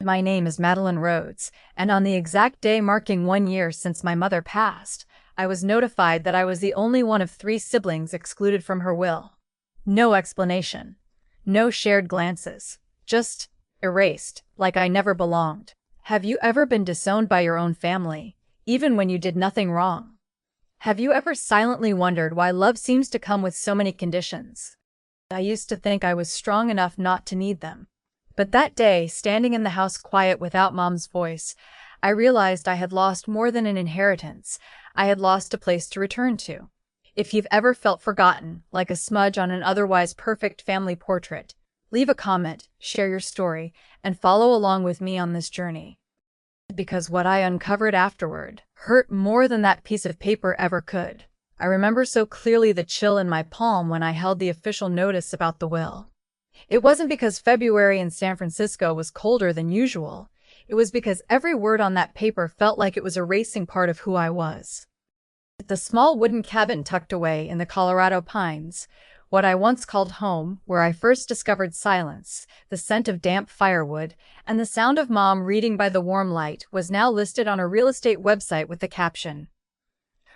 My name is Madeline Rhodes, and on the exact day marking 1 year since my mother passed, I was notified that I was the only one of 3 siblings excluded from her will. No explanation. No shared glances. Just erased, like I never belonged. Have you ever been disowned by your own family, even when you did nothing wrong? Have you ever silently wondered why love seems to come with so many conditions? I used to think I was strong enough not to need them. But that day, standing in the house quiet without Mom's voice, I realized I had lost more than an inheritance. I had lost a place to return to. If you've ever felt forgotten, like a smudge on an otherwise perfect family portrait, leave a comment, share your story, and follow along with me on this journey. Because what I uncovered afterward hurt more than that piece of paper ever could. I remember so clearly the chill in my palm when I held the official notice about the will. It wasn't because February in San Francisco was colder than usual. It was because every word on that paper felt like it was erasing part of who I was. The small wooden cabin tucked away in the Colorado pines, what I once called home, where I first discovered silence, the scent of damp firewood, and the sound of Mom reading by the warm light, was now listed on a real estate website with the caption,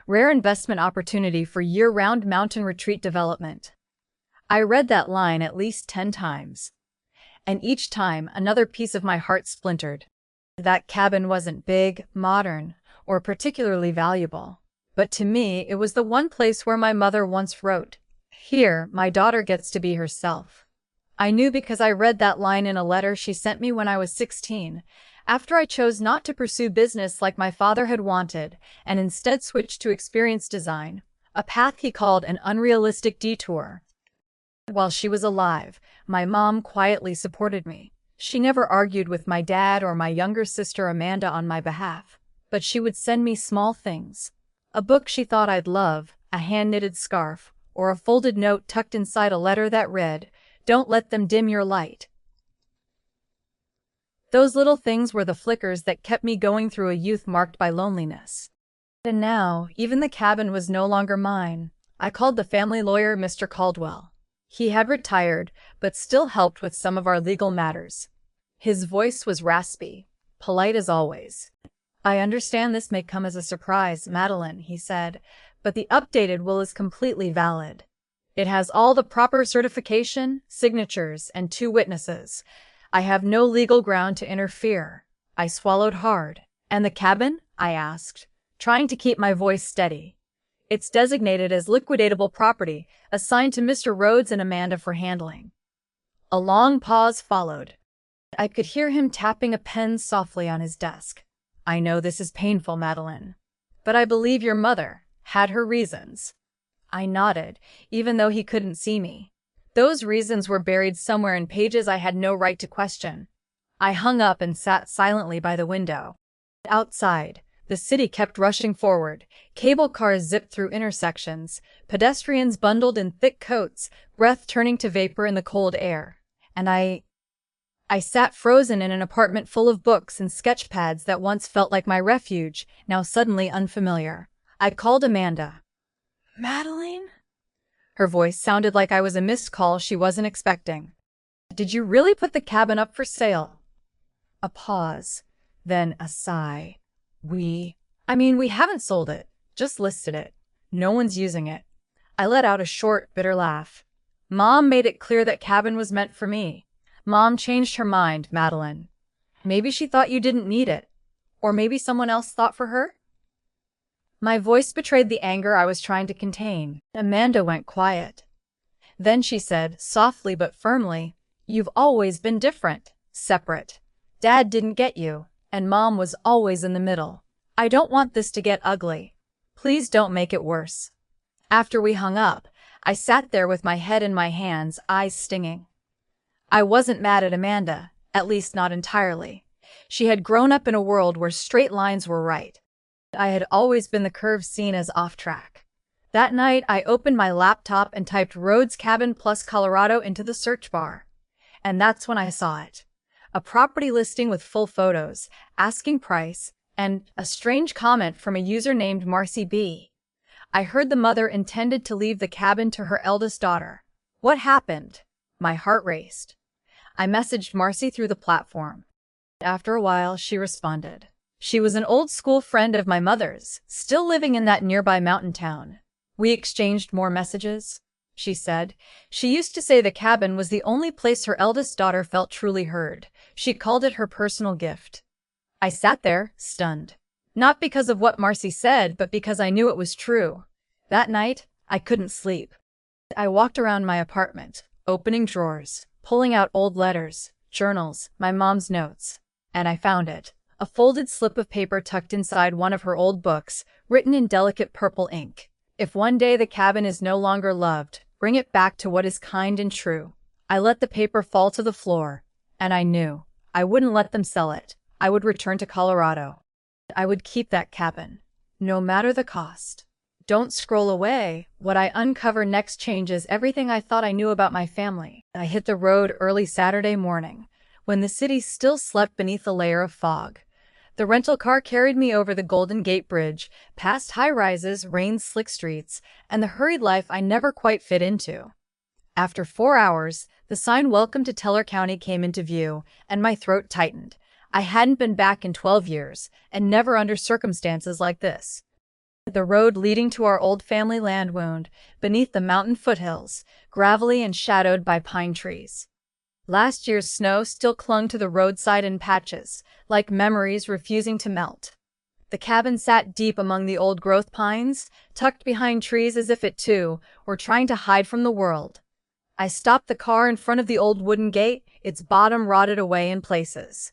"Rare investment opportunity for year-round mountain retreat development." I read that line at least 10 times. And each time, another piece of my heart splintered. That cabin wasn't big, modern, or particularly valuable. But to me, it was the one place where my mother once wrote, "Here, my daughter gets to be herself." I knew because I read that line in a letter she sent me when I was 16, after I chose not to pursue business like my father had wanted, and instead switched to experience design, a path he called an unrealistic detour. While she was alive, my mom quietly supported me. She never argued with my dad or my younger sister Amanda on my behalf, but she would send me small things. A book she thought I'd love, a hand-knitted scarf, or a folded note tucked inside a letter that read, "Don't let them dim your light." Those little things were the flickers that kept me going through a youth marked by loneliness. And now, even the cabin was no longer mine. I called the family lawyer Mr. Caldwell. He had retired, but still helped with some of our legal matters. His voice was raspy, polite as always. "I understand this may come as a surprise, Madeline," he said, "but the updated will is completely valid. It has all the proper certification, signatures, and 2 witnesses. I have no legal ground to interfere." I swallowed hard. "And the cabin?" I asked, trying to keep my voice steady. "It's designated as liquidatable property, assigned to Mr. Rhodes and Amanda for handling." A long pause followed. I could hear him tapping a pen softly on his desk. "I know this is painful, Madeline, but I believe your mother had her reasons." I nodded, even though he couldn't see me. Those reasons were buried somewhere in pages I had no right to question. I hung up and sat silently by the window. Outside, the city kept rushing forward. Cable cars zipped through intersections, pedestrians bundled in thick coats, breath turning to vapor in the cold air. And I sat frozen in an apartment full of books and sketch pads that once felt like my refuge, now suddenly unfamiliar. I called Amanda. "Madeline?" Her voice sounded like I was a missed call she wasn't expecting. "Did you really put the cabin up for sale?" A pause, then a sigh. We haven't sold it, just listed it. No one's using it." I let out a short, bitter laugh. "Mom made it clear that cabin was meant for me. Mom changed her mind, Madeline. Maybe she thought you didn't need it. Or maybe someone else thought for her?" My voice betrayed the anger I was trying to contain. Amanda went quiet. Then she said, softly but firmly, "You've always been different, separate. Dad didn't get you, and Mom was always in the middle. I don't want this to get ugly. Please don't make it worse." After we hung up, I sat there with my head in my hands, eyes stinging. I wasn't mad at Amanda, at least not entirely. She had grown up in a world where straight lines were right. I had always been the curve seen as off-track. That night, I opened my laptop and typed Rhodes Cabin plus Colorado into the search bar. And that's when I saw it. A property listing with full photos, asking price, and a strange comment from a user named Marcy B. I heard the mother intended to leave the cabin to her eldest daughter. What happened? My heart raced. I messaged Marcy through the platform. After a while, she responded. She was an old school friend of my mother's, still living in that nearby mountain town. We exchanged more messages, she said. She used to say the cabin was the only place her eldest daughter felt truly heard. She called it her personal gift. I sat there, stunned. Not because of what Marcy said, but because I knew it was true. That night, I couldn't sleep. I walked around my apartment, opening drawers, pulling out old letters, journals, my mom's notes. And I found it. A folded slip of paper tucked inside one of her old books, written in delicate purple ink. If one day the cabin is no longer loved, bring it back to what is kind and true. I let the paper fall to the floor, and I knew I wouldn't let them sell it. I would return to Colorado. I would keep that cabin, no matter the cost. Don't scroll away. What I uncover next changes everything I thought I knew about my family. I hit the road early Saturday morning, when the city still slept beneath a layer of fog. The rental car carried me over the Golden Gate Bridge, past high-rises, rain-slick streets, and the hurried life I never quite fit into. After 4 hours, the sign "Welcome to Teller County" came into view, and my throat tightened. I hadn't been back in 12 years, and never under circumstances like this. The road leading to our old family land wound beneath the mountain foothills, gravelly and shadowed by pine trees. Last year's snow still clung to the roadside in patches, like memories refusing to melt. The cabin sat deep among the old-growth pines, tucked behind trees as if it, too, were trying to hide from the world. I stopped the car in front of the old wooden gate, its bottom rotted away in places.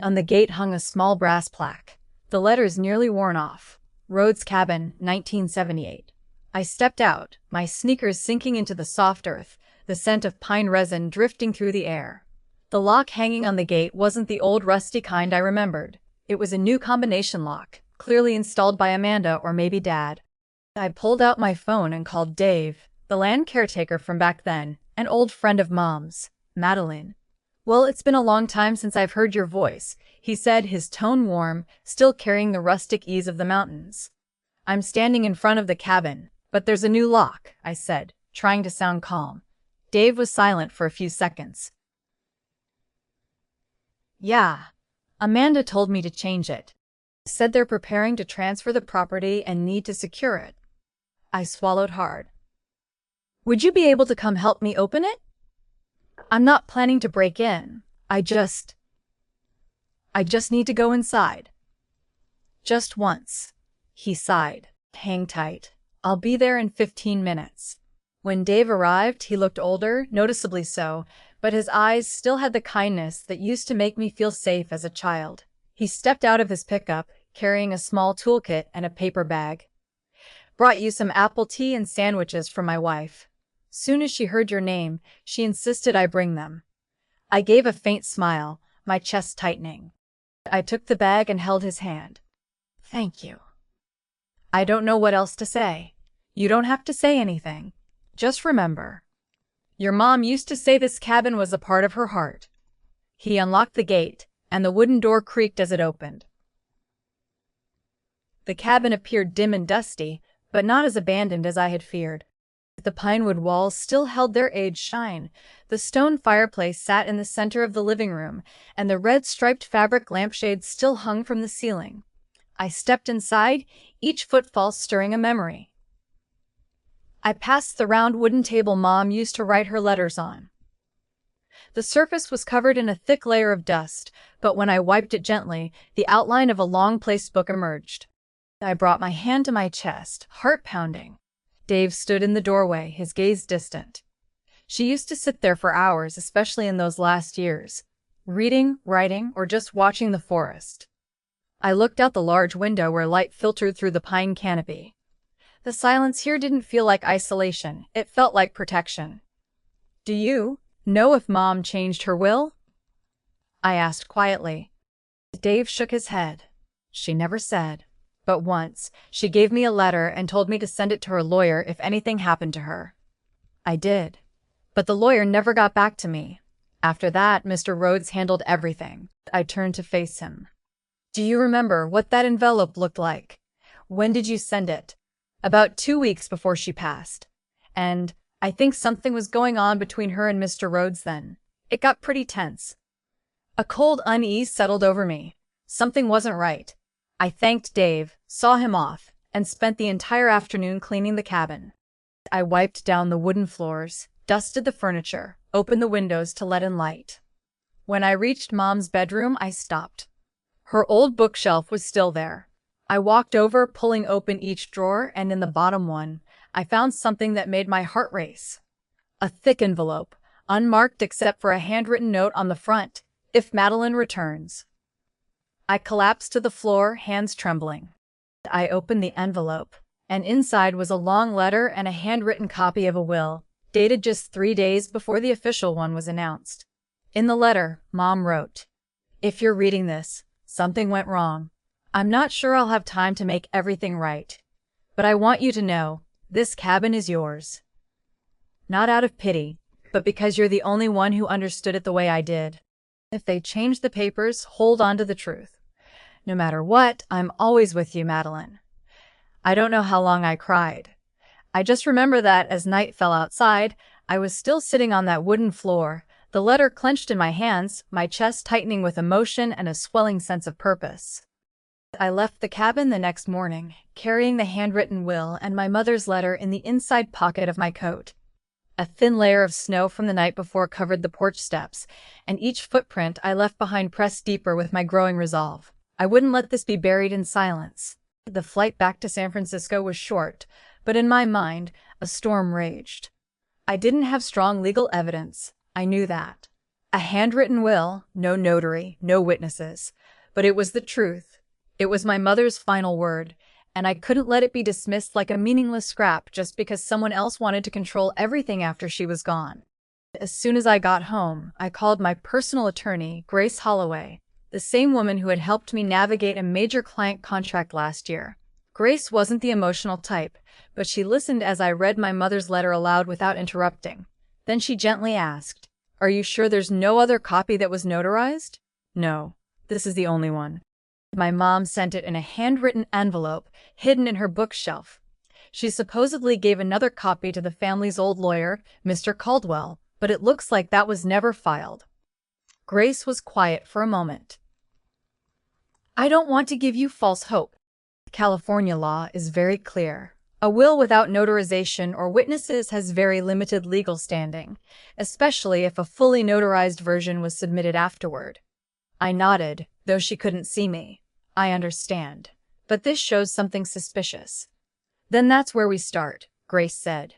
On the gate hung a small brass plaque, the letters nearly worn off. Rhodes Cabin, 1978. I stepped out, my sneakers sinking into the soft earth, the scent of pine resin drifting through the air. The lock hanging on the gate wasn't the old rusty kind I remembered. It was a new combination lock, clearly installed by Amanda or maybe Dad. I pulled out my phone and called Dave, the land caretaker from back then, an old friend of Mom's, Madeline. "Well, it's been a long time since I've heard your voice," he said, his tone warm, still carrying the rustic ease of the mountains. "I'm standing in front of the cabin, but there's a new lock," I said, trying to sound calm. Dave was silent for a few seconds. "Yeah. Amanda told me to change it. Said they're preparing to transfer the property and need to secure it." I swallowed hard. "Would you be able to come help me open it? I'm not planning to break in. I just need to go inside. Just once." He sighed. "Hang tight. I'll be there in 15 minutes. When Dave arrived, he looked older, noticeably so, but his eyes still had the kindness that used to make me feel safe as a child. He stepped out of his pickup, carrying a small toolkit and a paper bag. "Brought you some apple tea and sandwiches from my wife. Soon as she heard your name, she insisted I bring them." I gave a faint smile, my chest tightening. I took the bag and held his hand. "Thank you." "I don't know what else to say." "You don't have to say anything. Just remember, your mom used to say this cabin was a part of her heart." He unlocked the gate, and the wooden door creaked as it opened. The cabin appeared dim and dusty, but not as abandoned as I had feared. The pinewood walls still held their aged shine, the stone fireplace sat in the center of the living room, and the red-striped fabric lampshades still hung from the ceiling. I stepped inside, each footfall stirring a memory. I passed the round wooden table Mom used to write her letters on. The surface was covered in a thick layer of dust, but when I wiped it gently, the outline of a long-placed book emerged. I brought my hand to my chest, heart pounding. Dave stood in the doorway, his gaze distant. She used to sit there for hours, especially in those last years, reading, writing, or just watching the forest. I looked out the large window where light filtered through the pine canopy. The silence here didn't feel like isolation, it felt like protection. "Do you know if Mom changed her will?" I asked quietly. Dave shook his head. "She never said. But once, she gave me a letter and told me to send it to her lawyer if anything happened to her. I did. But the lawyer never got back to me. After that, Mr. Rhodes handled everything." I turned to face him. "Do you remember what that envelope looked like? When did you send it?" "About 2 weeks before she passed. And I think something was going on between her and Mr. Rhodes then. It got pretty tense." A cold unease settled over me. Something wasn't right. I thanked Dave, saw him off, and spent the entire afternoon cleaning the cabin. I wiped down the wooden floors, dusted the furniture, opened the windows to let in light. When I reached Mom's bedroom, I stopped. Her old bookshelf was still there. I walked over, pulling open each drawer, and in the bottom one, I found something that made my heart race. A thick envelope, unmarked except for a handwritten note on the front, "If Madeline returns." I collapsed to the floor, hands trembling. I opened the envelope, and inside was a long letter and a handwritten copy of a will, dated just 3 days before the official one was announced. In the letter, Mom wrote, "If you're reading this, something went wrong. I'm not sure I'll have time to make everything right. But I want you to know, this cabin is yours. Not out of pity, but because you're the only one who understood it the way I did. If they change the papers, hold on to the truth. No matter what, I'm always with you, Madeline." I don't know how long I cried. I just remember that as night fell outside, I was still sitting on that wooden floor, the letter clenched in my hands, my chest tightening with emotion and a swelling sense of purpose. I left the cabin the next morning, carrying the handwritten will and my mother's letter in the inside pocket of my coat. A thin layer of snow from the night before covered the porch steps, and each footprint I left behind pressed deeper with my growing resolve. I wouldn't let this be buried in silence. The flight back to San Francisco was short, but in my mind, a storm raged. I didn't have strong legal evidence. I knew that. A handwritten will, no notary, no witnesses. But it was the truth. It was my mother's final word, and I couldn't let it be dismissed like a meaningless scrap just because someone else wanted to control everything after she was gone. As soon as I got home, I called my personal attorney, Grace Holloway, the same woman who had helped me navigate a major client contract last year. Grace wasn't the emotional type, but she listened as I read my mother's letter aloud without interrupting. Then she gently asked, "Are you sure there's no other copy that was notarized?" "No, this is the only one. My mom sent it in a handwritten envelope, hidden in her bookshelf. She supposedly gave another copy to the family's old lawyer, Mr. Caldwell, but it looks like that was never filed." Grace was quiet for a moment. "I don't want to give you false hope. California law is very clear. A will without notarization or witnesses has very limited legal standing, especially if a fully notarized version was submitted afterward." I nodded, though she couldn't see me. "I understand. But this shows something suspicious." "Then that's where we start," Grace said.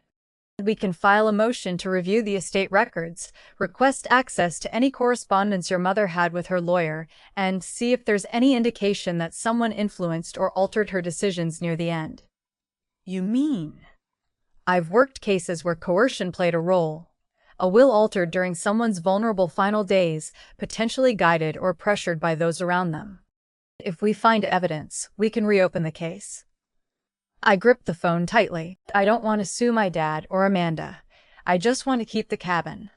"We can file a motion to review the estate records, request access to any correspondence your mother had with her lawyer, and see if there's any indication that someone influenced or altered her decisions near the end." "You mean?" "I've worked cases where coercion played a role. A will altered during someone's vulnerable final days, potentially guided or pressured by those around them. If we find evidence, we can reopen the case." I gripped the phone tightly. "I don't want to sue my dad or Amanda. I just want to keep the cabin."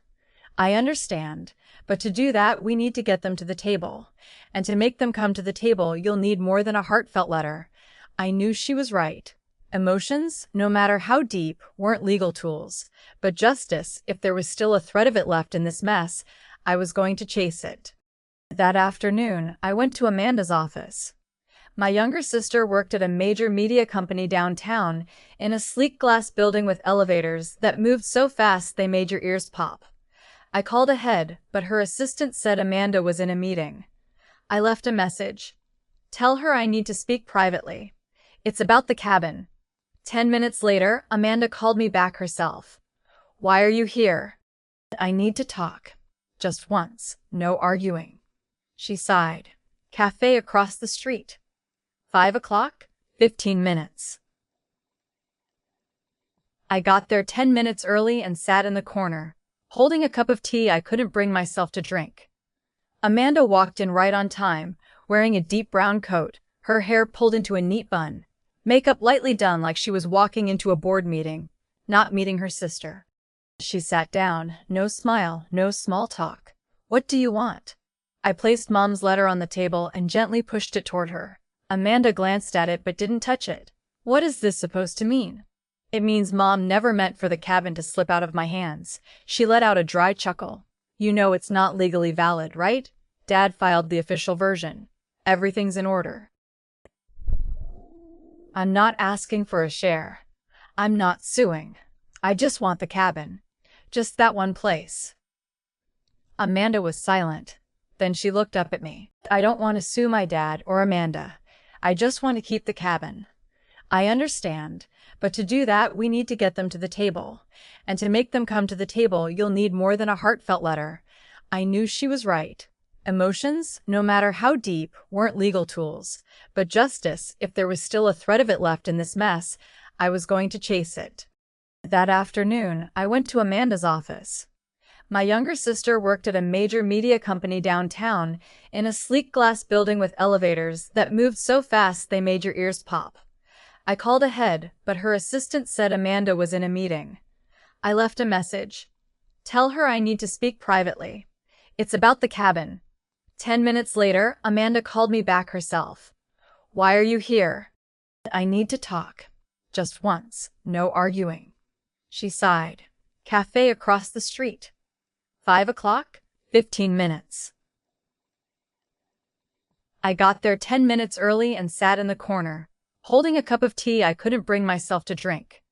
"I understand, but to do that, we need to get them to the table. And to make them come to the table, you'll need more than a heartfelt letter." I knew she was right. Emotions, no matter how deep, weren't legal tools. But justice, if there was still a thread of it left in this mess, I was going to chase it. That afternoon, I went to Amanda's office. My younger sister worked at a major media company downtown, in a sleek glass building with elevators that moved so fast they made your ears pop. I called ahead, but her assistant said Amanda was in a meeting. I left a message. "Tell her I need to speak privately. It's about the cabin." 10 minutes later, Amanda called me back herself. "Why are you here?" "I need to talk. Just once. No arguing." She sighed. "Cafe across the street. 5 o'clock? 15 minutes. I got there 10 minutes early and sat in the corner, holding a cup of tea I couldn't bring myself to drink. Amanda walked in right on time, wearing a deep brown coat, her hair pulled into a neat bun, makeup lightly done like she was walking into a board meeting, not meeting her sister. She sat down, no smile, no small talk. "What do you want?" I placed Mom's letter on the table and gently pushed it toward her. Amanda glanced at it but didn't touch it. "What is this supposed to mean?" "It means Mom never meant for the cabin to slip out of my hands." She let out a dry chuckle. "You know it's not legally valid, right? Dad filed the official version. Everything's in order. I'm not asking for a share. I'm not suing. I just want the cabin. Just that one place. Amanda was silent. Then she looked up at me. I don't want to sue my dad or Amanda. I just want to keep the cabin. I understand, but to do that, we need to get them to the table. And to make them come to the table, you'll need more than a heartfelt letter. I knew she was right. Emotions, no matter how deep, weren't legal tools. But justice, if there was still a thread of it left in this mess, I was going to chase it. That afternoon, I went to Amanda's office. My younger sister worked at a major media company downtown, in a sleek glass building with elevators that moved so fast they made your ears pop. I called ahead, but her assistant said Amanda was in a meeting. I left a message. Tell her I need to speak privately. It's about the cabin. 10 minutes later, Amanda called me back herself. Why are you here? I need to talk. Just once. No arguing. She sighed. Cafe across the street. 5 o'clock? 15 minutes. I got there 10 minutes early and sat in the corner, holding a cup of tea I couldn't bring myself to drink.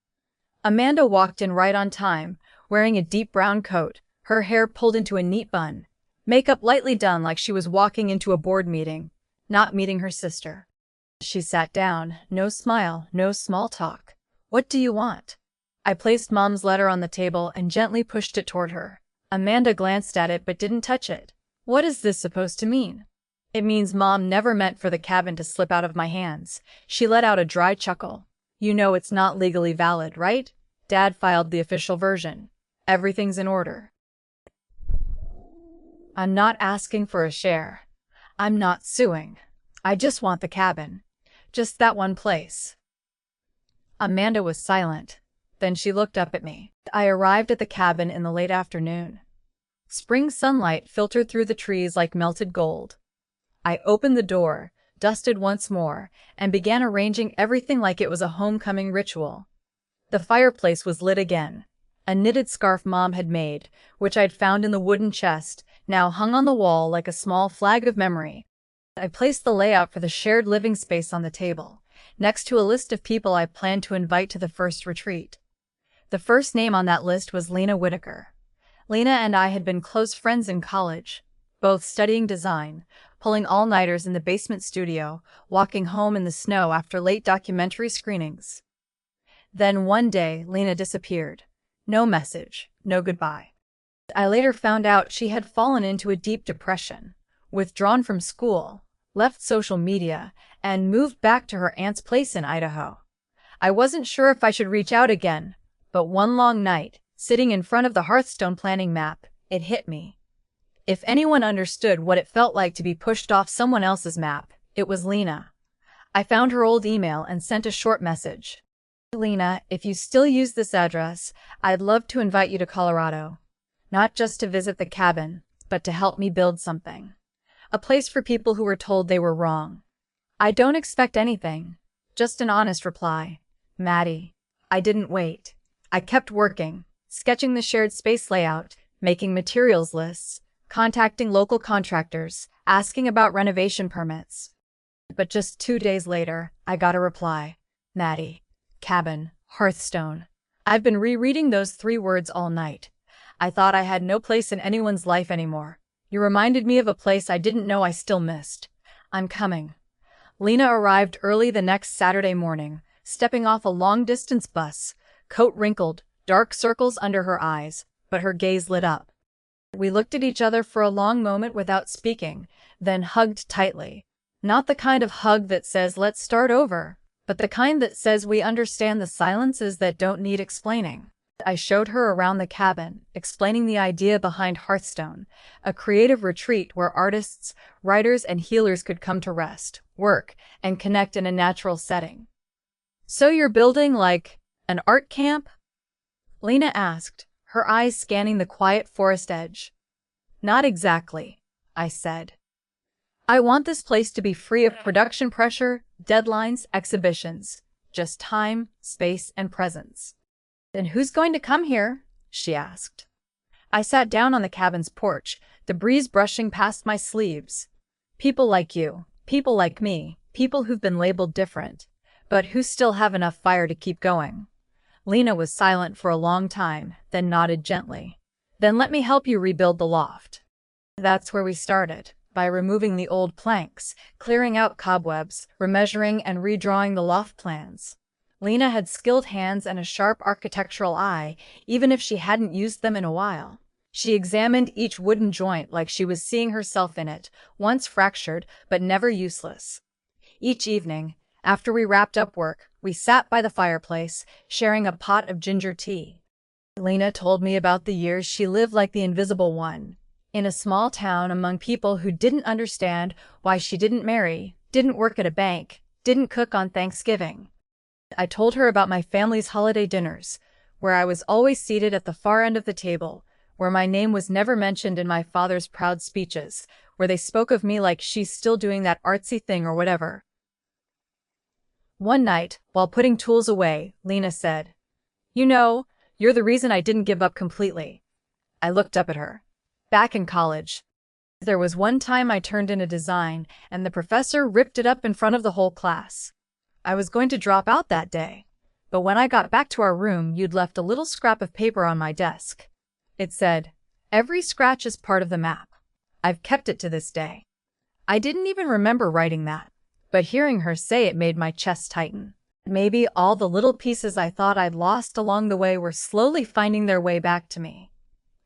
Amanda walked in right on time, wearing a deep brown coat, her hair pulled into a neat bun, makeup lightly done like she was walking into a board meeting, not meeting her sister. She sat down, no smile, no small talk. What do you want? I placed Mom's letter on the table and gently pushed it toward her. Amanda glanced at it but didn't touch it. What is this supposed to mean? It means Mom never meant for the cabin to slip out of my hands. She let out a dry chuckle. You know it's not legally valid, right? Dad filed the official version. Everything's in order. I'm not asking for a share. I'm not suing. I just want the cabin. Just that one place. Amanda was silent. Then she looked up at me. I arrived at the cabin in the late afternoon. Spring sunlight filtered through the trees like melted gold. I opened the door, dusted once more, and began arranging everything like it was a homecoming ritual. The fireplace was lit again. A knitted scarf Mom had made, which I'd found in the wooden chest, now hung on the wall like a small flag of memory. I placed the layout for the shared living space on the table, next to a list of people I planned to invite to the first retreat. The first name on that list was Lena Whitaker. Lena and I had been close friends in college, both studying design, pulling all-nighters in the basement studio, walking home in the snow after late documentary screenings. Then one day, Lena disappeared. No message, no goodbye. I later found out she had fallen into a deep depression, withdrawn from school, left social media, and moved back to her aunt's place in Idaho. I wasn't sure if I should reach out again, but one long night, sitting in front of the Hearthstone planning map, it hit me. If anyone understood what it felt like to be pushed off someone else's map, it was Lena. I found her old email and sent a short message. Lena, if you still use this address, I'd love to invite you to Colorado. Not just to visit the cabin, but to help me build something. A place for people who were told they were wrong. I don't expect anything. Just an honest reply. Maddie. I didn't wait. I kept working, sketching the shared space layout, making materials lists, contacting local contractors, asking about renovation permits. But just 2 days later, I got a reply. Maddie. Cabin. Hearthstone. I've been rereading those 3 words all night. I thought I had no place in anyone's life anymore. You reminded me of a place I didn't know I still missed. I'm coming. Lena arrived early the next Saturday morning, stepping off a long-distance bus, coat wrinkled, dark circles under her eyes, but her gaze lit up. We looked at each other for a long moment without speaking, then hugged tightly. Not the kind of hug that says let's start over, but the kind that says we understand the silences that don't need explaining. I showed her around the cabin, explaining the idea behind Hearthstone, a creative retreat where artists, writers, and healers could come to rest, work, and connect in a natural setting. So you're building, like, an art camp? Lena asked, her eyes scanning the quiet forest edge. Not exactly, I said. I want this place to be free of production pressure, deadlines, exhibitions. Just time, space, and presence. Then who's going to come here? She asked. I sat down on the cabin's porch, the breeze brushing past my sleeves. People like you, people like me, people who've been labeled different, but who still have enough fire to keep going. Lena was silent for a long time, then nodded gently. Then let me help you rebuild the loft. That's where we started, by removing the old planks, clearing out cobwebs, remeasuring and redrawing the loft plans. Lena had skilled hands and a sharp architectural eye, even if she hadn't used them in a while. She examined each wooden joint like she was seeing herself in it, once fractured but never useless. Each evening, after we wrapped up work, we sat by the fireplace, sharing a pot of ginger tea. Lena told me about the years she lived like the invisible one, in a small town among people who didn't understand why she didn't marry, didn't work at a bank, didn't cook on Thanksgiving. I told her about my family's holiday dinners, where I was always seated at the far end of the table, where my name was never mentioned in my father's proud speeches, where they spoke of me like she's still doing that artsy thing or whatever. One night, while putting tools away, Lena said, "You know, you're the reason I didn't give up completely." I looked up at her. Back in college, there was one time I turned in a design, and the professor ripped it up in front of the whole class. I was going to drop out that day, but when I got back to our room, you'd left a little scrap of paper on my desk. It said, "Every scratch is part of the map." I've kept it to this day. I didn't even remember writing that, but hearing her say it made my chest tighten. Maybe all the little pieces I thought I'd lost along the way were slowly finding their way back to me.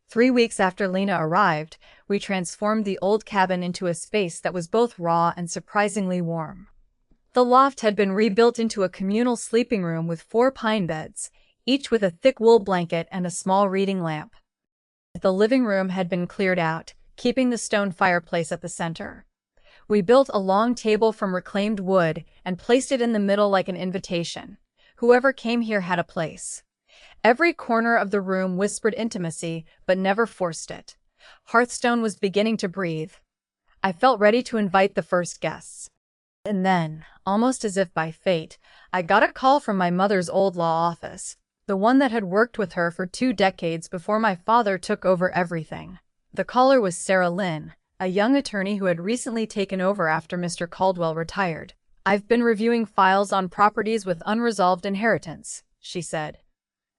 3 weeks after Lena arrived, we transformed the old cabin into a space that was both raw and surprisingly warm. The loft had been rebuilt into a communal sleeping room with 4 pine beds, each with a thick wool blanket and a small reading lamp. The living room had been cleared out, keeping the stone fireplace at the center. We built a long table from reclaimed wood and placed it in the middle like an invitation. Whoever came here had a place. Every corner of the room whispered intimacy, but never forced it. Hearthstone was beginning to breathe. I felt ready to invite the first guests. And then, almost as if by fate, I got a call from my mother's old law office, the one that had worked with her for 2 decades before my father took over everything. The caller was Sarah Lynn, a young attorney who had recently taken over after Mr. Caldwell retired. "I've been reviewing files on properties with unresolved inheritance," she said.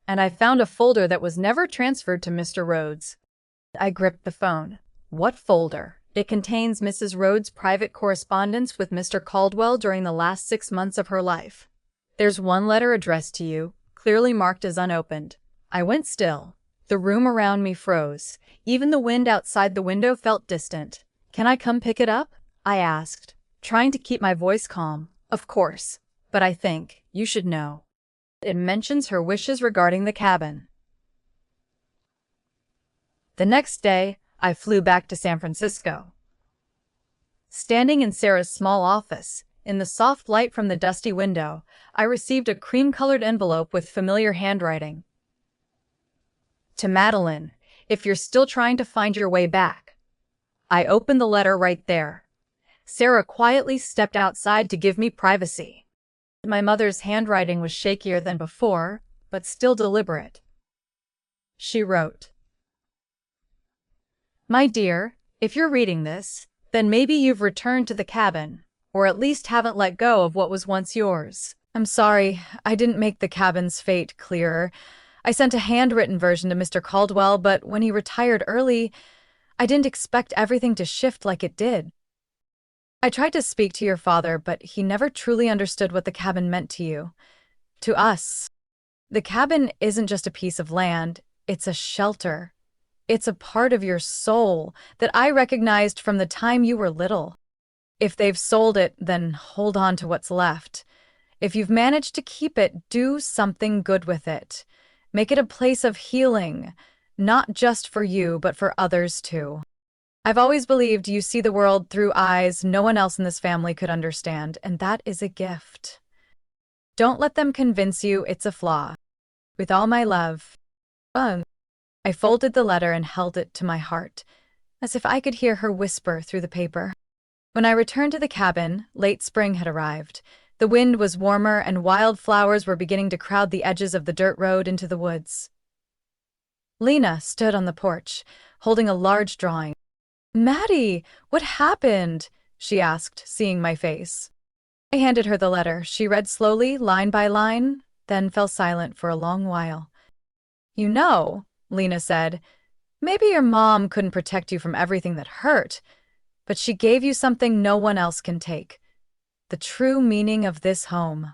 "And I found a folder that was never transferred to Mr. Rhodes." I gripped the phone. "What folder?" "It contains Mrs. Rhodes' private correspondence with Mr. Caldwell during the last 6 months of her life. There's one letter addressed to you, clearly marked as unopened." I went still. The room around me froze. Even the wind outside the window felt distant. "Can I come pick it up?" I asked, trying to keep my voice calm. "Of course, but I think you should know. It mentions her wishes regarding the cabin." The next day, I flew back to San Francisco. Standing in Sarah's small office, in the soft light from the dusty window, I received a cream-colored envelope with familiar handwriting. "To Madeline, if you're still trying to find your way back." I opened the letter right there. Sarah quietly stepped outside to give me privacy. My mother's handwriting was shakier than before, but still deliberate. She wrote, "My dear, if you're reading this, then maybe you've returned to the cabin, or at least haven't let go of what was once yours. I'm sorry, I didn't make the cabin's fate clearer. I sent a handwritten version to Mr. Caldwell, but when he retired early, I didn't expect everything to shift like it did. I tried to speak to your father, but he never truly understood what the cabin meant to you. To us. The cabin isn't just a piece of land, it's a shelter. It's a part of your soul that I recognized from the time you were little. If they've sold it, then hold on to what's left. If you've managed to keep it, do something good with it. Make it a place of healing, not just for you, but for others too. I've always believed you see the world through eyes no one else in this family could understand, and that is a gift. Don't let them convince you it's a flaw. With all my love." I folded the letter and held it to my heart, as if I could hear her whisper through the paper. When I returned to the cabin, late spring had arrived. The wind was warmer and wildflowers were beginning to crowd the edges of the dirt road into the woods. Lena stood on the porch, holding a large drawing. "Maddie, what happened?" she asked, seeing my face. I handed her the letter. She read slowly, line by line, then fell silent for a long while. "You know," Lena said, "maybe your mom couldn't protect you from everything that hurt, but she gave you something no one else can take. The true meaning of this home."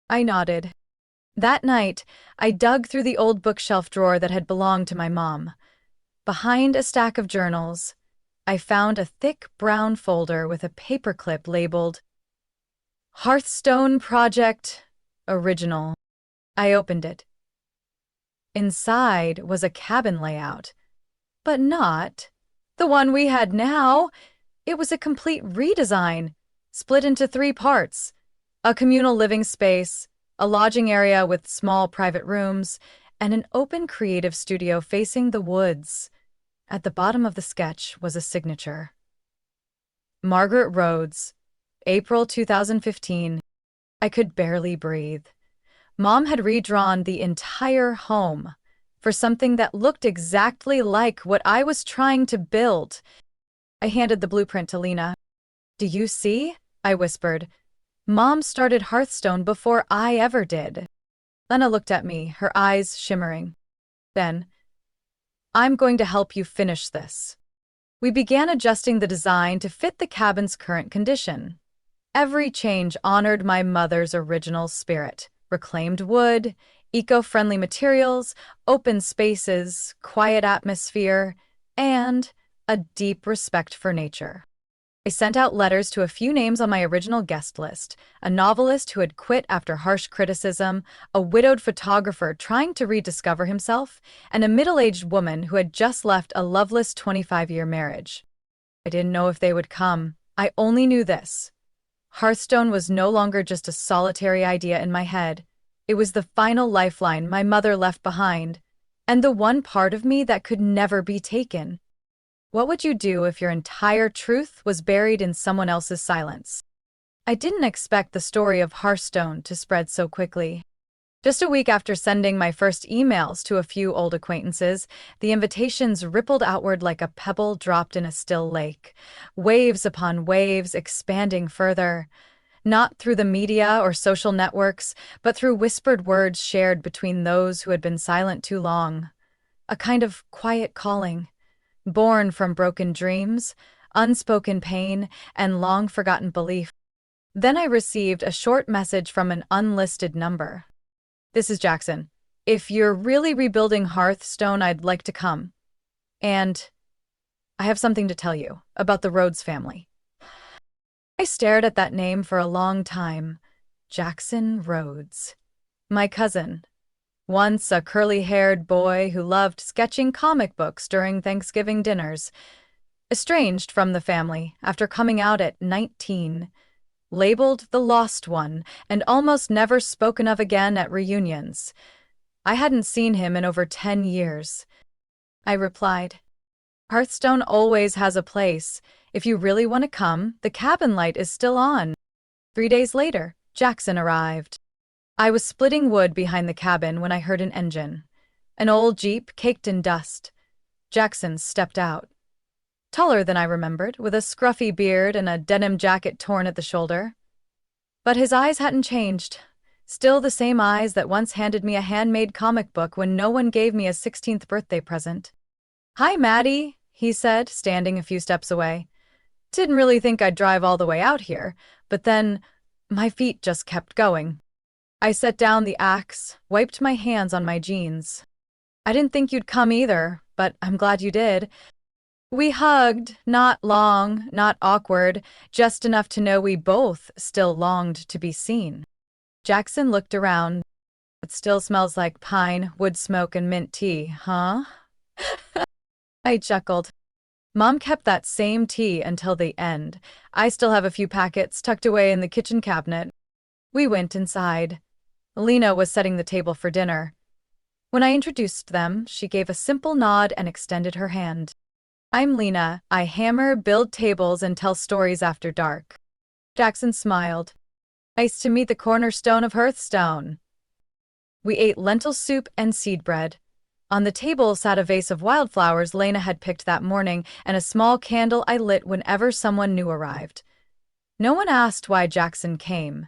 I nodded. That night, I dug through the old bookshelf drawer that had belonged to my mom. Behind a stack of journals, I found a thick brown folder with a paperclip labeled Hearthstone Project Original. I opened it. Inside was a cabin layout, but not the one we had now. It was a complete redesign, split into 3 parts: a communal living space, a lodging area with small private rooms, and an open creative studio facing the woods. At the bottom of the sketch was a signature. Margaret Rhodes, April 2015. I could barely breathe. Mom had redrawn the entire home for something that looked exactly like what I was trying to build. I handed the blueprint to Lena. "Do you see?" I whispered. "Mom started Hearthstone before I ever did." Lena looked at me, her eyes shimmering. Then, "I'm going to help you finish this." We began adjusting the design to fit the cabin's current condition. Every change honored my mother's original spirit: reclaimed wood, eco-friendly materials, open spaces, quiet atmosphere, and a deep respect for nature. I sent out letters to a few names on my original guest list: a novelist who had quit after harsh criticism, a widowed photographer trying to rediscover himself, and a middle-aged woman who had just left a loveless 25-year marriage. I didn't know if they would come. I only knew this: Hearthstone was no longer just a solitary idea in my head. It was the final lifeline my mother left behind, and the one part of me that could never be taken. What would you do if your entire truth was buried in someone else's silence? I didn't expect the story of Hearthstone to spread so quickly. Just a week after sending my first emails to a few old acquaintances, the invitations rippled outward like a pebble dropped in a still lake, waves upon waves expanding further, not through the media or social networks, but through whispered words shared between those who had been silent too long. A kind of quiet calling, born from broken dreams, unspoken pain, and long-forgotten belief. Then I received a short message from an unlisted number. "This is Jackson. If you're really rebuilding Hearthstone, I'd like to come. And I have something to tell you about the Rhodes family." I stared at that name for a long time. Jackson Rhodes. My cousin. Once a curly-haired boy who loved sketching comic books during Thanksgiving dinners. Estranged from the family after coming out at 19. Labeled the lost one, and almost never spoken of again at reunions. I hadn't seen him in over 10 years. I replied, "Hearthstone always has a place. If you really want to come, the cabin light is still on." 3 days later, Jackson arrived. I was splitting wood behind the cabin when I heard an engine. An old Jeep caked in dust. Jackson stepped out. Taller than I remembered, with a scruffy beard and a denim jacket torn at the shoulder. But his eyes hadn't changed. Still the same eyes that once handed me a handmade comic book when no one gave me a 16th birthday present. "Hi, Maddie," he said, standing a few steps away. "Didn't really think I'd drive all the way out here, but then my feet just kept going." I set down the axe, wiped my hands on my jeans. "I didn't think you'd come either, but I'm glad you did." We hugged, not long, not awkward, just enough to know we both still longed to be seen. Jackson looked around. "It still smells like pine, wood smoke, and mint tea, huh?" I chuckled. "Mom kept that same tea until the end. I still have a few packets tucked away in the kitchen cabinet." We went inside. Lena was setting the table for dinner. When I introduced them, she gave a simple nod and extended her hand. "I'm Lena. I hammer, build tables, and tell stories after dark." Jackson smiled. "Nice to meet the cornerstone of Hearthstone." We ate lentil soup and seed bread. On the table sat a vase of wildflowers Lena had picked that morning and a small candle I lit whenever someone new arrived. No one asked why Jackson came.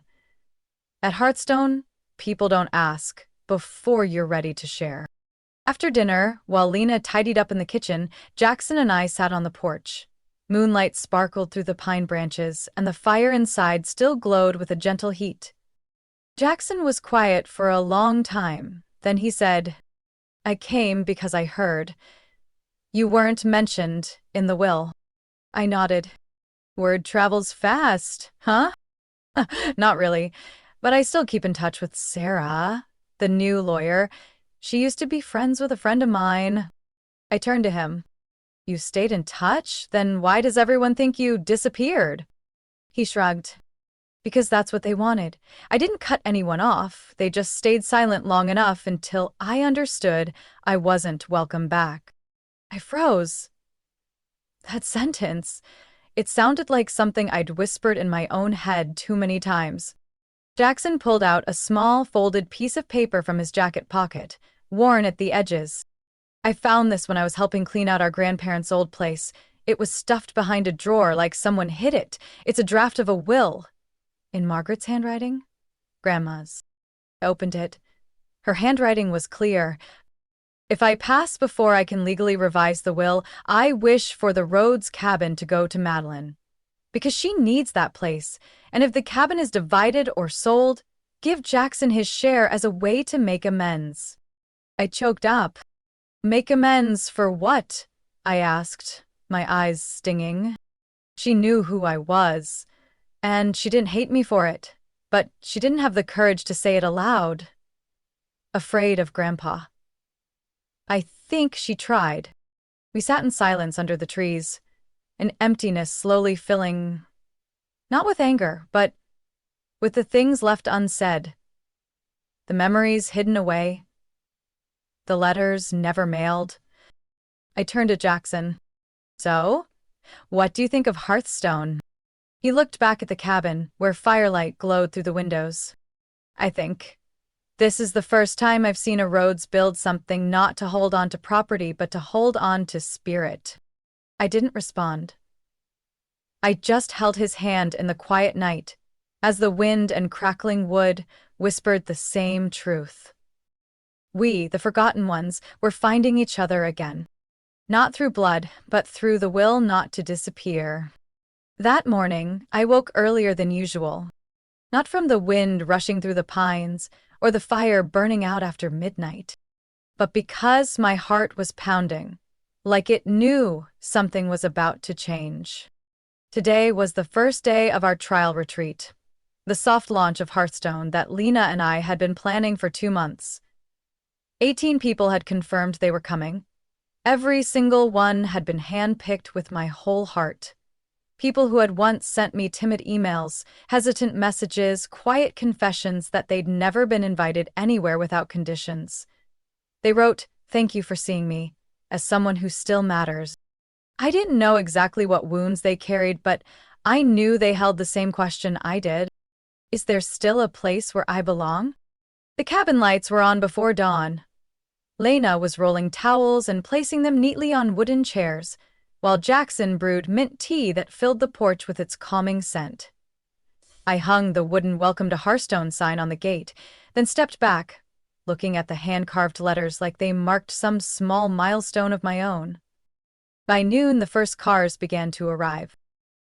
At Hearthstone, people don't ask before you're ready to share. After dinner, while Lena tidied up in the kitchen, Jackson and I sat on the porch. Moonlight sparkled through the pine branches, and the fire inside still glowed with a gentle heat. Jackson was quiet for a long time. Then he said, "I came because I heard. You weren't mentioned in the will." I nodded. "Word travels fast, huh?" "Not really, but I still keep in touch with Sarah, the new lawyer. She used to be friends with a friend of mine." I turned to him. "You stayed in touch? Then why does everyone think you disappeared?" He shrugged. "Because that's what they wanted. I didn't cut anyone off. They just stayed silent long enough until I understood I wasn't welcome back." I froze. That sentence, it sounded like something I'd whispered in my own head too many times. Jackson pulled out a small, folded piece of paper from his jacket pocket, worn at the edges. "I found this when I was helping clean out our grandparents' old place. It was stuffed behind a drawer like someone hid it. It's a draft of a will." "In Margaret's handwriting?" "Grandma's." I opened it. Her handwriting was clear. "If I pass before I can legally revise the will, I wish for the Rhodes cabin to go to Madeline. Because she needs that place, and if the cabin is divided or sold, give Jackson his share as a way to make amends." I choked up. "Make amends for what?" I asked, my eyes stinging. She knew who I was, and she didn't hate me for it, but she didn't have the courage to say it aloud. Afraid of Grandpa. I think she tried. We sat in silence under the trees, an emptiness slowly filling, not with anger, but with the things left unsaid, the memories hidden away, the letters never mailed. I turned to Jackson. "So, what do you think of Hearthstone?" He looked back at the cabin, where firelight glowed through the windows. "I think this is the first time I've seen a Rhodes build something not to hold on to property, but to hold on to spirit." I didn't respond. I just held his hand in the quiet night, as the wind and crackling wood whispered the same truth. We, the forgotten ones, were finding each other again. Not through blood, but through the will not to disappear. That morning, I woke earlier than usual. Not from the wind rushing through the pines, or the fire burning out after midnight, but because my heart was pounding, like it knew something was about to change. Today was the first day of our trial retreat, the soft launch of Hearthstone that Lena and I had been planning for 2 months. 18 people had confirmed they were coming. Every single one had been handpicked with my whole heart. People who had once sent me timid emails, hesitant messages, quiet confessions that they'd never been invited anywhere without conditions. They wrote, "Thank you for seeing me, as someone who still matters." I didn't know exactly what wounds they carried, but I knew they held the same question I did. Is there still a place where I belong? The cabin lights were on before dawn. Lena was rolling towels and placing them neatly on wooden chairs, while Jackson brewed mint tea that filled the porch with its calming scent. I hung the wooden "Welcome to Hearthstone" sign on the gate, then stepped back, looking at the hand-carved letters like they marked some small milestone of my own. By noon, the first cars began to arrive.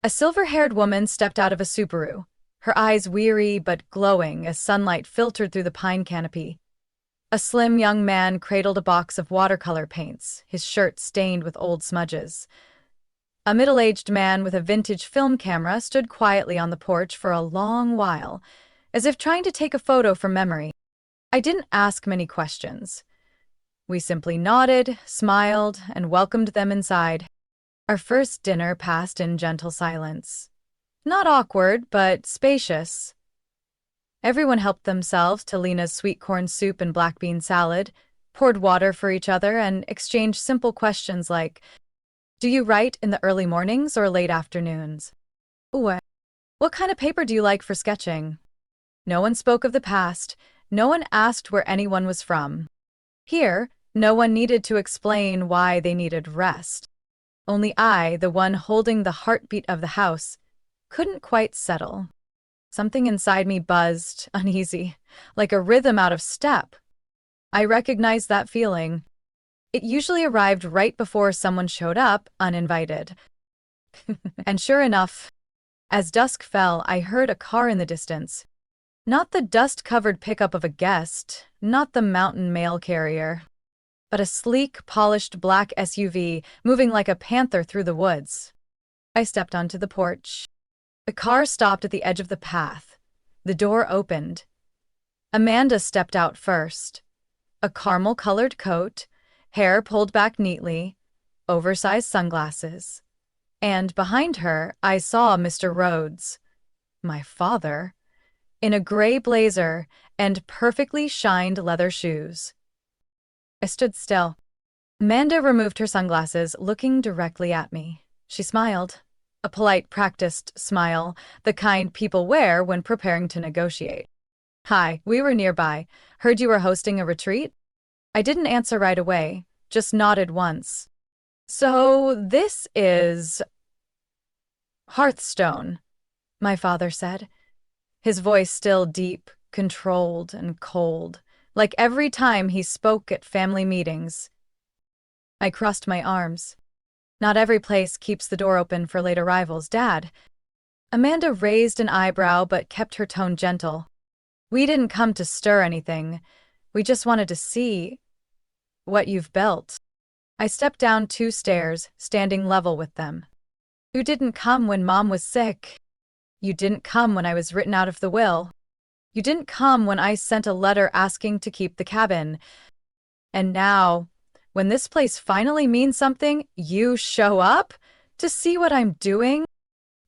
A silver-haired woman stepped out of a Subaru, her eyes weary but glowing as sunlight filtered through the pine canopy. A slim young man cradled a box of watercolor paints, his shirt stained with old smudges. A middle-aged man with a vintage film camera stood quietly on the porch for a long while, as if trying to take a photo from memory. I didn't ask many questions. We simply nodded, smiled, and welcomed them inside. Our first dinner passed in gentle silence. Not awkward, but spacious. Everyone helped themselves to Lena's sweet corn soup and black bean salad, poured water for each other, and exchanged simple questions like, "Do you write in the early mornings or late afternoons?" Or, "What kind of paper do you like for sketching?" No one spoke of the past. No one asked where anyone was from. Here, No one needed to explain why they needed rest. Only I, the one holding the heartbeat of the house, couldn't quite settle. Something inside me buzzed, uneasy, like a rhythm out of step. I recognized that feeling. It usually arrived right before someone showed up, uninvited. And sure enough, as dusk fell, I heard a car in the distance. Not the dust-covered pickup of a guest, not the mountain mail carrier, but a sleek, polished black SUV moving like a panther through the woods. I stepped onto the porch. The car stopped at the edge of the path. The door opened. Amanda stepped out first. A caramel-colored coat, hair pulled back neatly, oversized sunglasses. And behind her, I saw Mr. Rhodes, my father, in a gray blazer and perfectly shined leather shoes. I stood still. Amanda removed her sunglasses, looking directly at me. She smiled. A polite, practiced smile, the kind people wear when preparing to negotiate. "Hi, we were nearby. Heard you were hosting a retreat?" I didn't answer right away, just nodded once. "So this is Hearthstone," my father said, his voice still deep, controlled, and cold, like every time he spoke at family meetings. I crossed my arms. "Not every place keeps the door open for late arrivals, Dad." Amanda raised an eyebrow but kept her tone gentle. "We didn't come to stir anything. We just wanted to see what you've built." I stepped down 2 stairs, standing level with them. "You didn't come when Mom was sick. You didn't come when I was written out of the will. You didn't come when I sent a letter asking to keep the cabin. And now, when this place finally means something, you show up to see what I'm doing?"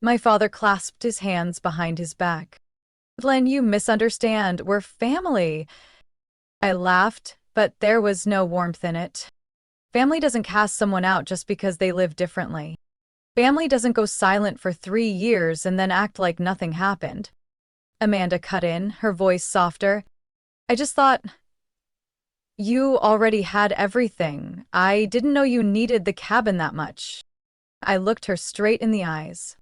My father clasped his hands behind his back. "Len, you misunderstand. We're family." I laughed, but there was no warmth in it. Family doesn't cast someone out just because they live differently. Family doesn't go silent for 3 years and then act like nothing happened. Amanda cut in, her voice softer. "I just thought you already had everything. I didn't know you needed the cabin that much." I looked her straight in the eyes.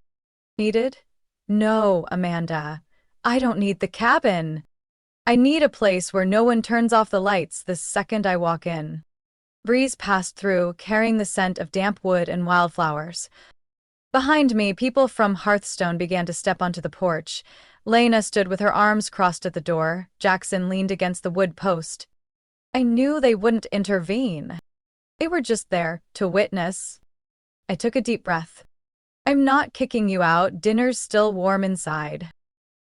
"Needed? No, Amanda. I don't need the cabin. I need a place where no one turns off the lights the second I walk in." Breeze passed through, carrying the scent of damp wood and wildflowers. Behind me, people from Hearthstone began to step onto the porch. Lena stood with her arms crossed at the door. Jackson leaned against the wood post. I knew they wouldn't intervene. They were just there to witness. I took a deep breath. "I'm not kicking you out. Dinner's still warm inside.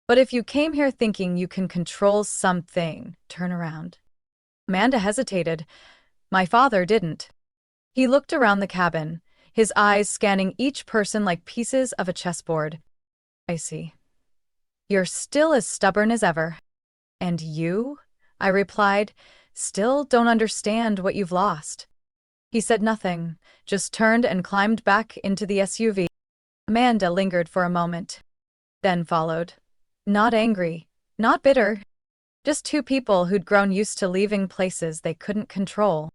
But if you came here thinking you can control something, turn around." Amanda hesitated. My father didn't. He looked around the cabin, his eyes scanning each person like pieces of a chessboard. "I see. You're still as stubborn as ever." "And you?" I replied, "still don't understand what you've lost." He said nothing, just turned and climbed back into the SUV. Amanda lingered for a moment, then followed. Not angry, not bitter, just 2 people who'd grown used to leaving places they couldn't control.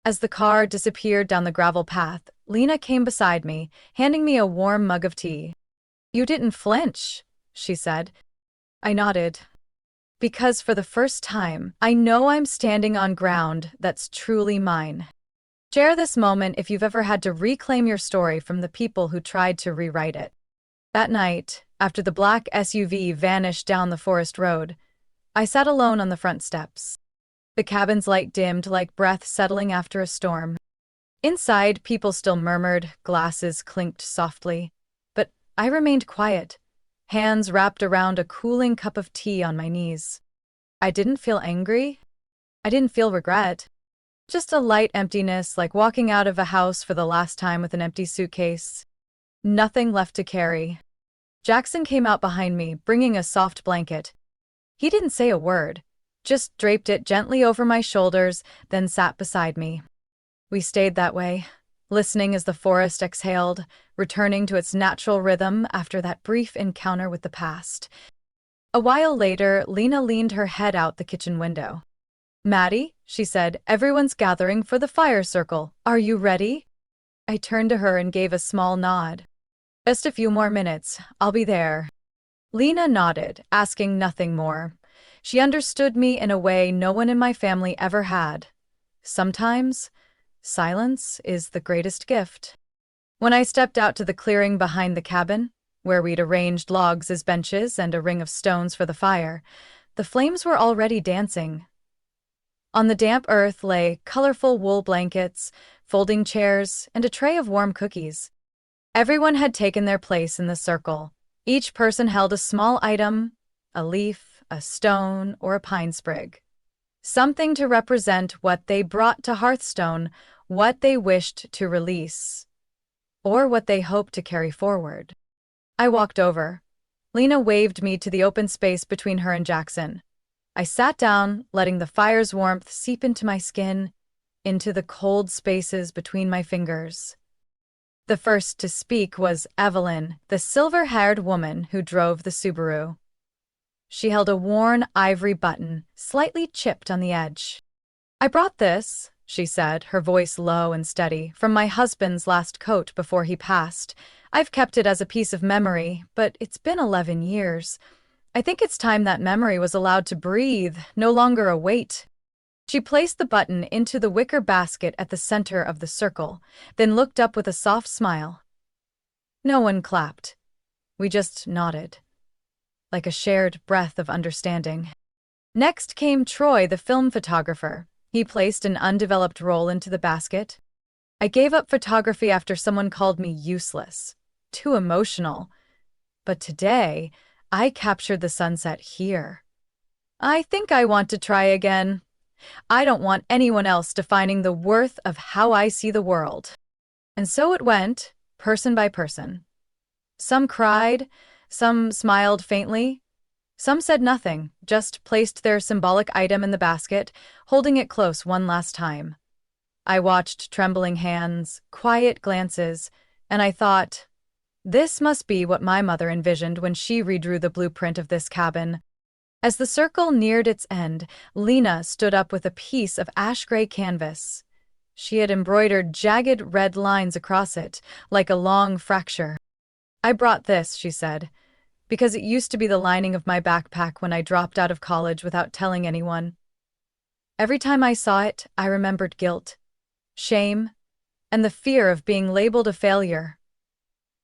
As the car disappeared down the gravel path, Lena came beside me, handing me a warm mug of tea. "You didn't flinch," she said. I nodded. Because for the first time, I know I'm standing on ground that's truly mine. Share this moment if you've ever had to reclaim your story from the people who tried to rewrite it. That night, after the black SUV vanished down the forest road, I sat alone on the front steps. The cabin's light dimmed like breath settling after a storm. Inside, people still murmured, glasses clinked softly. But I remained quiet, hands wrapped around a cooling cup of tea on my knees. I didn't feel angry. I didn't feel regret. Just a light emptiness, like walking out of a house for the last time with an empty suitcase. Nothing left to carry. Jackson came out behind me, bringing a soft blanket. He didn't say a word, just draped it gently over my shoulders, then sat beside me. We stayed that way, listening as the forest exhaled, returning to its natural rhythm after that brief encounter with the past. A while later, Lena leaned her head out the kitchen window. "Maddie," she said. Everyone's gathering for the fire circle. Are you ready? I turned to her and gave a small nod. Just a few more minutes. I'll be there. Lena nodded, asking nothing more. She understood me in a way no one in my family ever had. Sometimes, silence is the greatest gift. When I stepped out to the clearing behind the cabin, where we'd arranged logs as benches and a ring of stones for the fire, the flames were already dancing. On the damp earth lay colorful wool blankets, folding chairs, and a tray of warm cookies. Everyone had taken their place in the circle. Each person held a small item, a leaf, a stone, or a pine sprig. Something to represent what they brought to Hearthstone, what they wished to release, or what they hoped to carry forward. I walked over. Lena waved me to the open space between her and Jackson. I sat down, letting the fire's warmth seep into my skin, into the cold spaces between my fingers. The first to speak was Evelyn, the silver-haired woman who drove the Subaru. She held a worn ivory button, slightly chipped on the edge. I brought this, she said, her voice low and steady, from my husband's last coat before he passed. I've kept it as a piece of memory, but it's been 11 years. I think it's time that memory was allowed to breathe, no longer a weight. She placed the button into the wicker basket at the center of the circle, then looked up with a soft smile. No one clapped. We just nodded, like a shared breath of understanding. Next came Troy, the film photographer. He placed an undeveloped roll into the basket. I gave up photography after someone called me useless, too emotional. But today, I captured the sunset here. I think I want to try again. I don't want anyone else defining the worth of how I see the world. And so it went, person by person. Some cried, some smiled faintly. Some said nothing, just placed their symbolic item in the basket, holding it close one last time. I watched trembling hands, quiet glances, and I thought, this must be what my mother envisioned when she redrew the blueprint of this cabin. As the circle neared its end, Lena stood up with a piece of ash-gray canvas. She had embroidered jagged red lines across it, like a long fracture. I brought this, she said, because it used to be the lining of my backpack when I dropped out of college without telling anyone. Every time I saw it, I remembered guilt, shame, and the fear of being labeled a failure.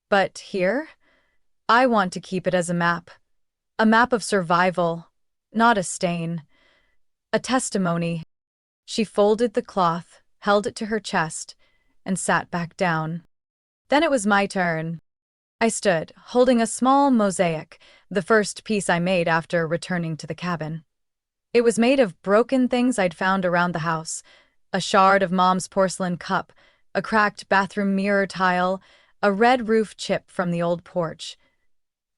But here, I want to keep it as a map of survival, not a stain, a testimony. She folded the cloth, held it to her chest, and sat back down. Then it was my turn. I stood, holding a small mosaic, the first piece I made after returning to the cabin. It was made of broken things I'd found around the house, a shard of Mom's porcelain cup, a cracked bathroom mirror tile, a red roof chip from the old porch.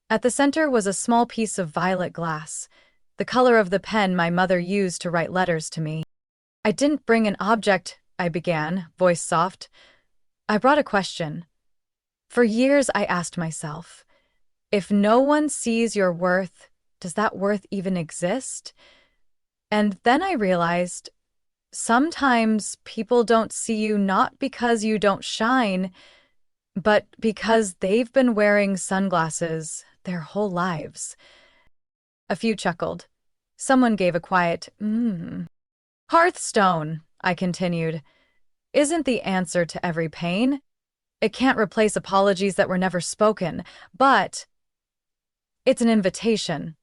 At the center was a small piece of violet glass, the color of the pen my mother used to write letters to me. I didn't bring an object, I began, voice soft. I brought a question. For years I asked myself, if no one sees your worth, does that worth even exist? And then I realized, sometimes people don't see you not because you don't shine, but because they've been wearing sunglasses their whole lives. A few chuckled. Someone gave a quiet, Hearthstone, I continued, isn't the answer to every pain. It can't replace apologies that were never spoken, but it's an invitation.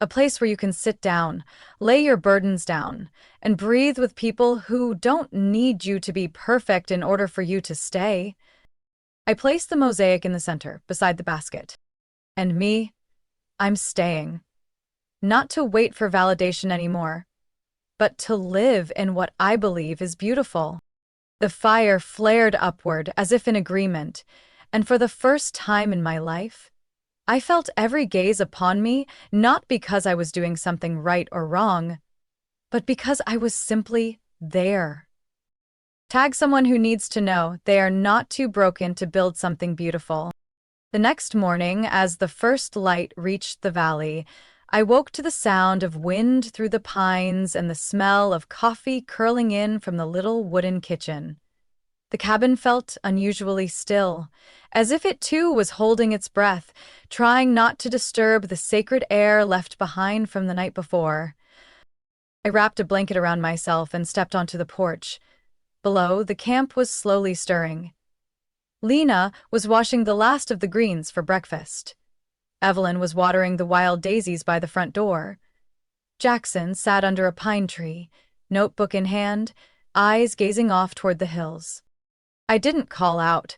A place where you can sit down, lay your burdens down, and breathe with people who don't need you to be perfect in order for you to stay. I placed the mosaic in the center, beside the basket. And me, I'm staying. Not to wait for validation anymore, but to live in what I believe is beautiful. The fire flared upward as if in agreement, and for the first time in my life, I felt every gaze upon me, not because I was doing something right or wrong, but because I was simply there. Tag someone who needs to know they are not too broken to build something beautiful. The next morning, as the first light reached the valley, I woke to the sound of wind through the pines and the smell of coffee curling in from the little wooden kitchen. The cabin felt unusually still, as if it too was holding its breath, trying not to disturb the sacred air left behind from the night before. I wrapped a blanket around myself and stepped onto the porch. Below, the camp was slowly stirring. Lena was washing the last of the greens for breakfast. Evelyn was watering the wild daisies by the front door. Jackson sat under a pine tree, notebook in hand, eyes gazing off toward the hills. I didn't call out.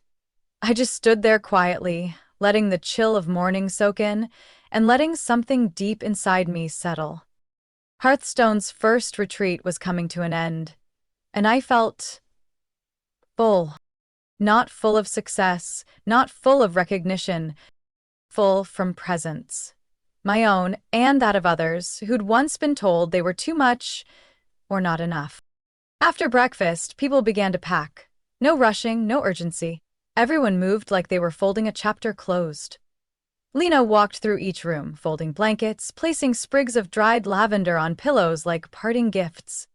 I just stood there quietly, letting the chill of morning soak in and letting something deep inside me settle. Hearthstone's first retreat was coming to an end, and I felt full. Not full of success, not full of recognition, full from presence. My own and that of others who'd once been told they were too much or not enough. After breakfast, people began to pack. No rushing, no urgency. Everyone moved like they were folding a chapter closed. Lena walked through each room, folding blankets, placing sprigs of dried lavender on pillows like parting gifts.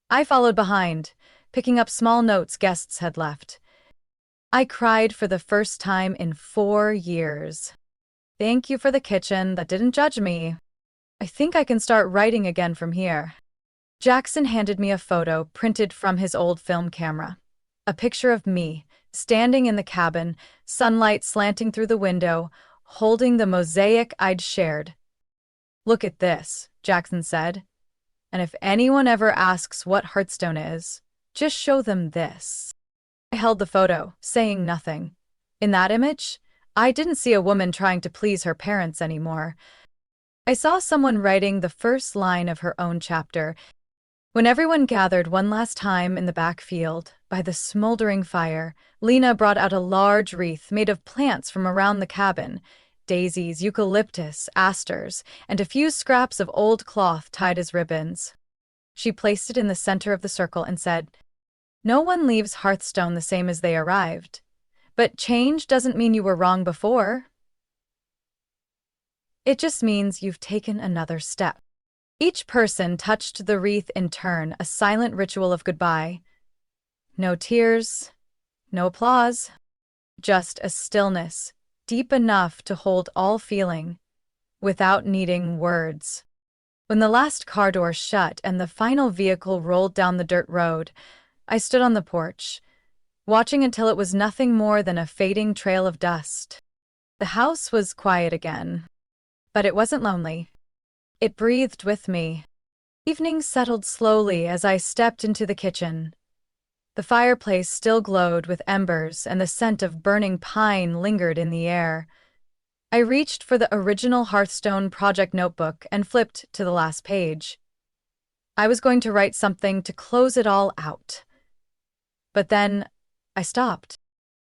I followed behind, picking up small notes guests had left. I cried for the first time in 4 years. Thank you for the kitchen that didn't judge me. I think I can start writing again from here. Jackson handed me a photo printed from his old film camera. A picture of me, standing in the cabin, sunlight slanting through the window, holding the mosaic I'd shared. "Look at this," Jackson said. "And if anyone ever asks what Hearthstone is, just show them this." I held the photo, saying nothing. In that image, I didn't see a woman trying to please her parents anymore. I saw someone writing the first line of her own chapter. When everyone gathered one last time in the back field, by the smoldering fire, Lena brought out a large wreath made of plants from around the cabin, daisies, eucalyptus, asters, and a few scraps of old cloth tied as ribbons. She placed it in the center of the circle and said, "No one leaves Hearthstone the same as they arrived. But change doesn't mean you were wrong before. It just means you've taken another step." Each person touched the wreath in turn, a silent ritual of goodbye. No tears, no applause, just a stillness, deep enough to hold all feeling, without needing words. When the last car door shut and the final vehicle rolled down the dirt road, I stood on the porch, watching until it was nothing more than a fading trail of dust. The house was quiet again, but it wasn't lonely. It breathed with me. Evening settled slowly as I stepped into the kitchen. The fireplace still glowed with embers and the scent of burning pine lingered in the air. I reached for the original Hearthstone project notebook and flipped to the last page. I was going to write something to close it all out. But then I stopped.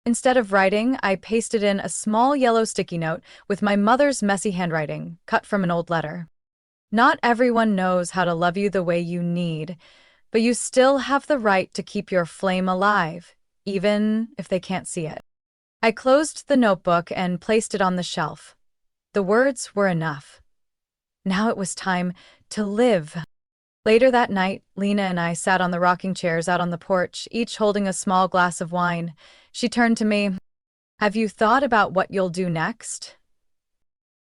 Instead of writing, I pasted in a small yellow sticky note with my mother's messy handwriting, cut from an old letter. "Not everyone knows how to love you the way you need, but you still have the right to keep your flame alive, even if they can't see it." I closed the notebook and placed it on the shelf. The words were enough. Now it was time to live. Later that night, Lena and I sat on the rocking chairs out on the porch, each holding a small glass of wine. She turned to me. "Have you thought about what you'll do next?"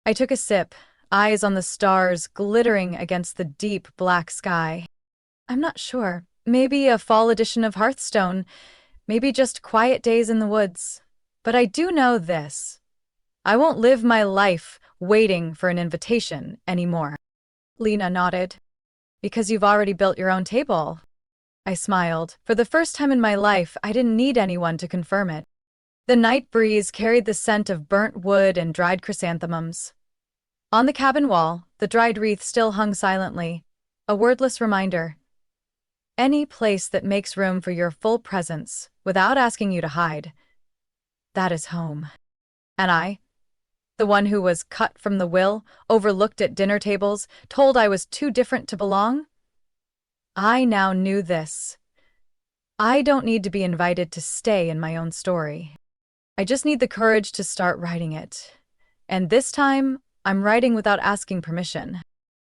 I took a sip, eyes on the stars glittering against the deep black sky. "I'm not sure. Maybe a fall edition of Hearthstone. Maybe just quiet days in the woods. But I do know this. I won't live my life waiting for an invitation anymore." Lena nodded. "Because you've already built your own table." I smiled. For the first time in my life, I didn't need anyone to confirm it. The night breeze carried the scent of burnt wood and dried chrysanthemums. On the cabin wall, the dried wreath still hung silently, a wordless reminder. Any place that makes room for your full presence, without asking you to hide, that is home. And I, the one who was cut from the will, overlooked at dinner tables, told I was too different to belong? I now knew this. I don't need to be invited to stay in my own story. I just need the courage to start writing it. And this time, I'm writing without asking permission.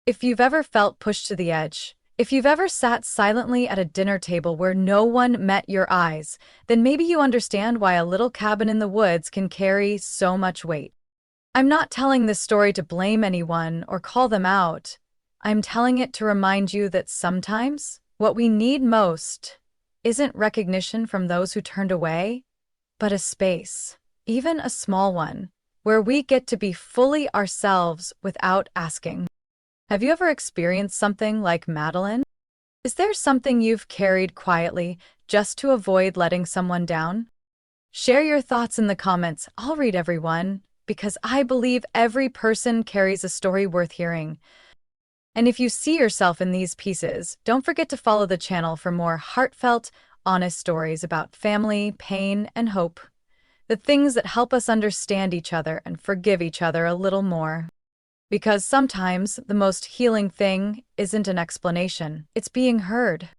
If you've ever felt pushed to the edge, if you've ever sat silently at a dinner table where no one met your eyes, then maybe you understand why a little cabin in the woods can carry so much weight. I'm not telling this story to blame anyone or call them out. I'm telling it to remind you that sometimes what we need most isn't recognition from those who turned away, but a space, even a small one, where we get to be fully ourselves without asking. Have you ever experienced something like Madeline? Is there something you've carried quietly just to avoid letting someone down? Share your thoughts in the comments. I'll read everyone, because I believe every person carries a story worth hearing. And if you see yourself in these pieces, don't forget to follow the channel for more heartfelt, honest stories about family, pain, and hope. The things that help us understand each other and forgive each other a little more. Because sometimes the most healing thing isn't an explanation, it's being heard.